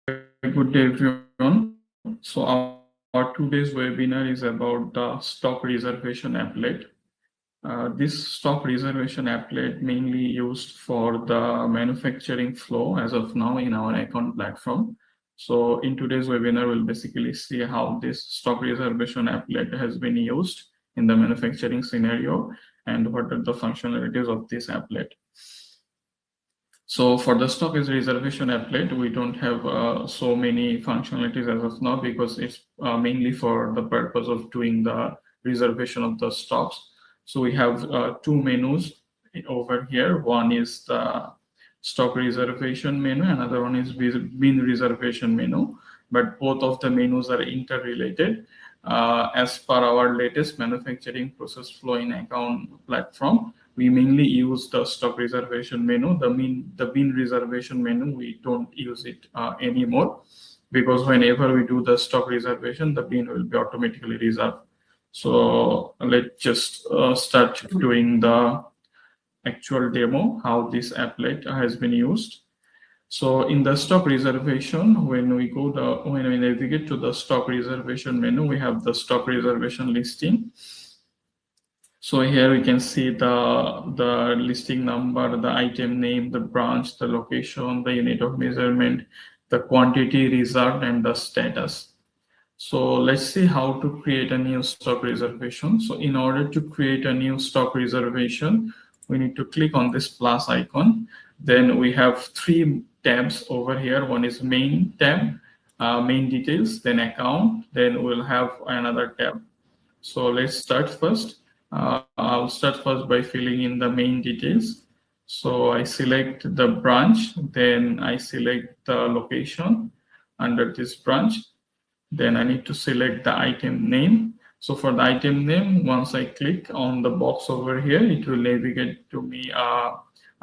Good day, everyone. So our today's webinar is about the stock reservation applet. This stock reservation applet mainly used for the manufacturing flow as of now in our account platform. So in today's webinar, we'll basically see how this stock reservation applet has been used in the manufacturing scenario and what are the functionalities of this applet. So for the stock is reservation applet, we don't have so many functionalities as of now because it's mainly for the purpose of doing the reservation of the stocks. So we have two menus over here. One is the stock reservation menu, another one is bin reservation menu, but both of the menus are interrelated. As per our latest manufacturing process flow in account platform, we mainly use the stock reservation menu. The bin reservation menu, we don't use it anymore because whenever we do the stock reservation, the bin will be automatically reserved. So let's just start doing the actual demo how this applet has been used. So in the stock reservation, when we navigate to the stock reservation menu, we have the stock reservation listing. So here we can see the listing number, the item name, the branch, the location, the unit of measurement, the quantity reserved, and the status. So let's see how to create a new stock reservation. So in order to create a new stock reservation, we need to click on this plus icon. Then we have three tabs over here. One is main tab, main details, then account, then we'll have another tab. So let's start first. I'll start first by filling in the main details. So I select the branch, then I select the location under this branch. Then I need to select the item name. So for the item name, once I click on the box over here, it will navigate to me a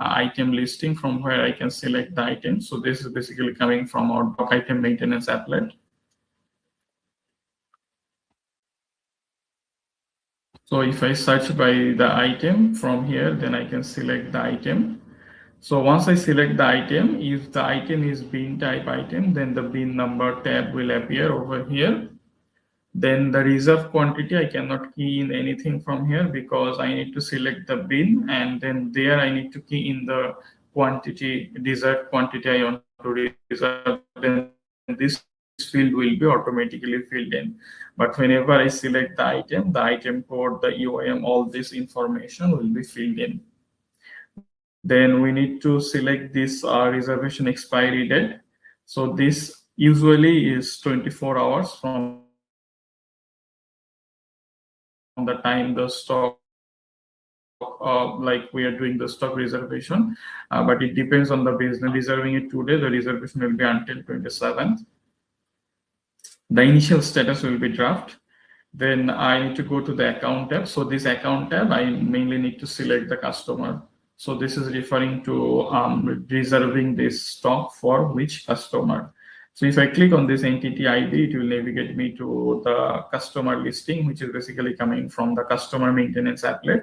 item listing from where I can select the item. So this is basically coming from our doc item maintenance applet. So if I search by the item from here, then I can select the item. So once I select the item, if the item is bin type item, then the bin number tab will appear over here. Then the reserve quantity, I cannot key in anything from here because I need to select the bin, and then there I need to key in the quantity, desired quantity I want to reserve. Then this field will be automatically filled in. But whenever I select the item code, the UIM, all this information will be filled in. Then we need to select this reservation expiry date. So this usually is 24 hours from the time the stock like we are doing the stock reservation, but it depends on the business. Reserving it today, the reservation will be until 27th. The initial status will be draft. Then I need to go to the account tab. So this account tab, I mainly need to select the customer. So this is referring to reserving this stock for which customer. So if I click on this entity ID, it will navigate me to the customer listing, which is basically coming from the customer maintenance applet.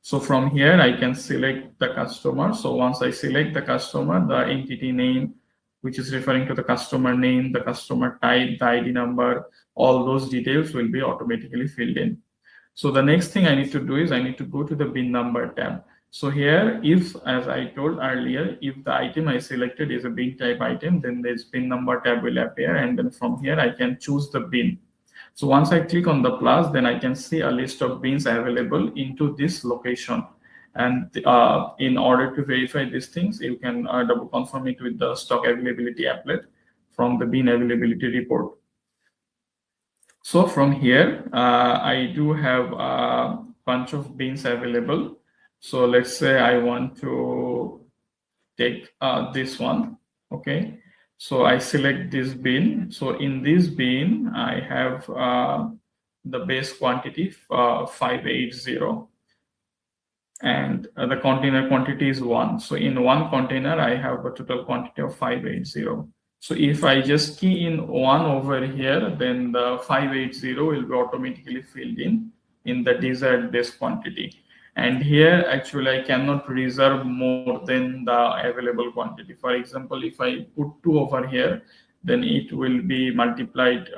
So from here, I can select the customer. So once I select the customer, the entity name, which is referring to the customer name, the customer type, the ID number, all those details will be automatically filled in. So the next thing I need to do is I need to go to the bin number tab. So here, if, as I told earlier, if the item I selected is a bin type item, then this bin number tab will appear, and then from here I can choose the bin. So once I click on the plus, then I can see a list of bins available into this location. And in order to verify these things, you can double confirm it with the stock availability applet from the bin availability report. So from here, I do have a bunch of bins available. So let's say I want to take this one, okay? So I select this bin. So in this bin, I have the base quantity 580, and the container quantity is 1. So in one container, I have a total quantity of 580. So if I just key in 1 over here, then the 580 will be automatically filled in the desired base quantity. And here, actually, I cannot reserve more than the available quantity. For example, if I put 2 over here, then it will be multiplied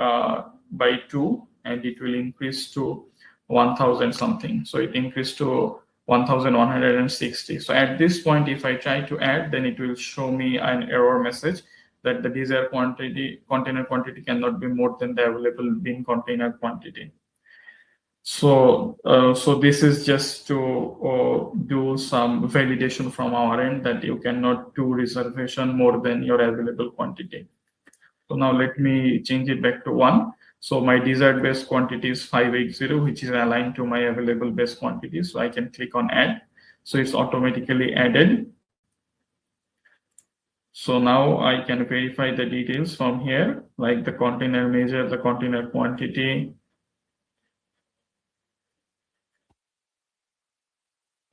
by 2, and it will increase to 1000 something. So it increased to 1160. So at this point, if I try to add, then it will show me an error message that the desired container quantity cannot be more than the available bin container quantity. So this is just to do some validation from our end that you cannot do reservation more than your available quantity. So now let me change it back to 1. So my desired base quantity is 580, which is aligned to my available base quantity. So I can click on add. So it's automatically added. So now I can verify the details from here, like the container measure, the container quantity,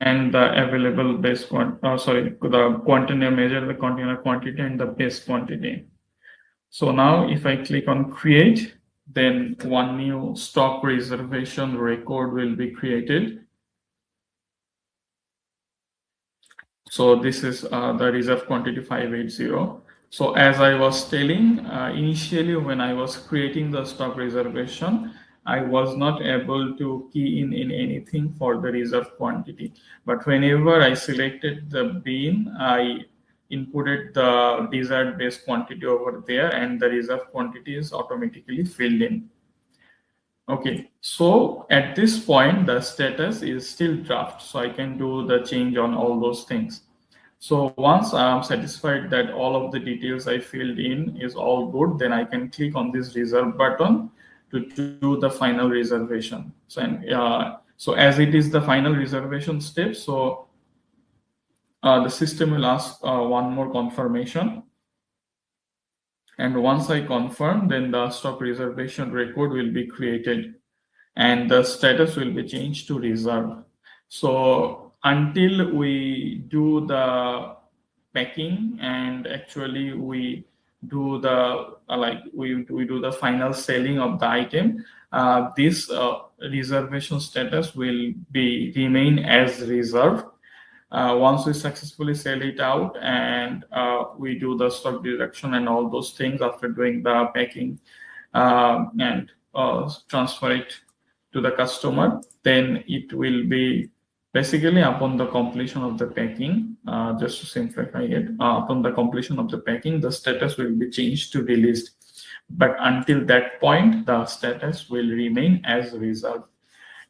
and the available base the container measure, the container quantity, and the base quantity. So now if I click on create, then one new stock reservation record will be created. So this is the reserve quantity 580. So as I was telling, initially when I was creating the stock reservation, I was not able to key in anything for the reserve quantity. But whenever I selected the bin, I inputted the desired base quantity over there, and the reserve quantity is automatically filled in. Okay, so at this point, the status is still draft, so I can do the change on all those things. So once I'm satisfied that all of the details I filled in is all good, then I can click on this reserve button to do the final reservation. So as it is the final reservation step, so the system will ask one more confirmation. And once I confirm, then the stock reservation record will be created and the status will be changed to reserve. So until we do the packing and actually we do the we do the final selling of the item, this reservation status will be remain as reserved. Once we successfully sell it out and we do the stock deduction and all those things after doing the packing and transfer it to the customer, then it will be basically upon the completion of the packing, just to simplify it, upon the completion of the packing, the status will be changed to released. But until that point, the status will remain as reserved.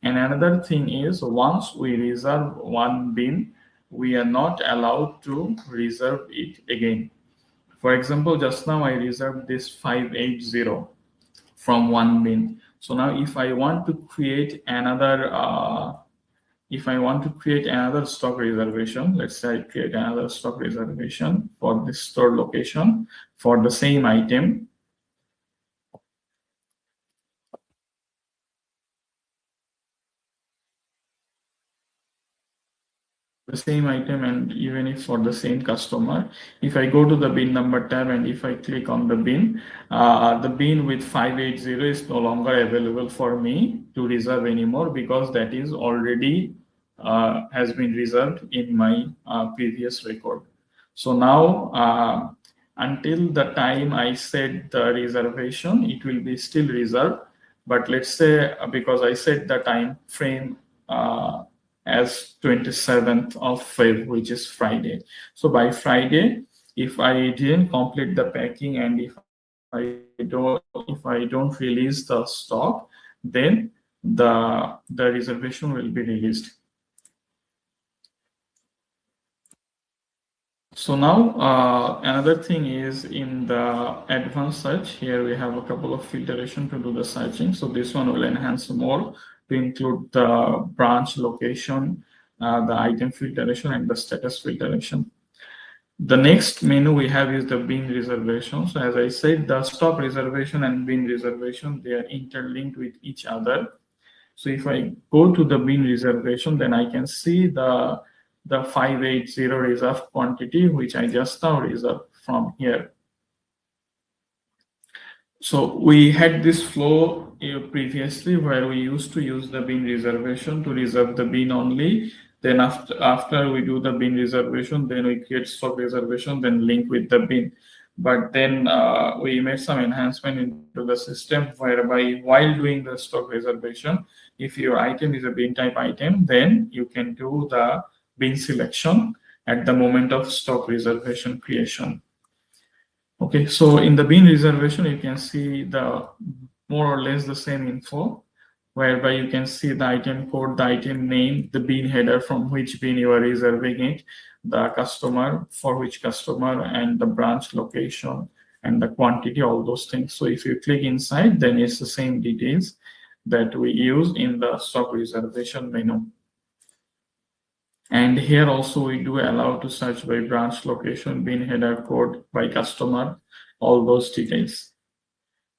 And another thing is, once we reserve one bin, we are not allowed to reserve it again. For example, just now I reserved this 580 from one bin. So now if I want to create another stock reservation, let's say I create another stock reservation for this store location for the same item. The same item, and even if for the same customer, if I go to the bin number tab and if I click on the bin with 580 is no longer available for me to reserve anymore, because that is already has been reserved in my previous record. So now until the time I set the reservation, it will be still reserved. But let's say because I set the time frame as 27th of Feb, which is Friday. So by Friday, if I didn't complete the packing and if I don't release the stock, then the reservation will be released. So now another thing is in the advanced search, here we have a couple of filtration to do the searching. So this one will enhance more to include the branch location, the item filtration, and the status filtration. The next menu we have is the bin reservation. So as I said, the stock reservation and bin reservation, they are interlinked with each other. So if I go to the bin reservation, then I can see the 580 reserve quantity, which I just now reserved from here. So we had this flow previously where we used to use the bin reservation to reserve the bin only. Then after we do the bin reservation, then we create stock reservation, then link with the bin. But then we made some enhancement into the system whereby while doing the stock reservation, if your item is a bin type item, then you can do the bin selection at the moment of stock reservation creation. Okay, so in the bin reservation, you can see the more or less the same info, whereby you can see the item code, the item name, the bin header from which bin you are reserving it, the customer, for which customer, and the branch location and the quantity, all those things. So if you click inside, then it's the same details that we use in the stock reservation menu. And here also we do allow to search by branch location, bin header code, by customer, all those details.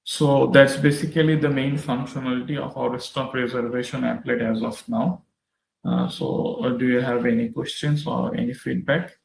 So that's basically the main functionality of our stock reservation applet as of now. Do you have any questions or any feedback?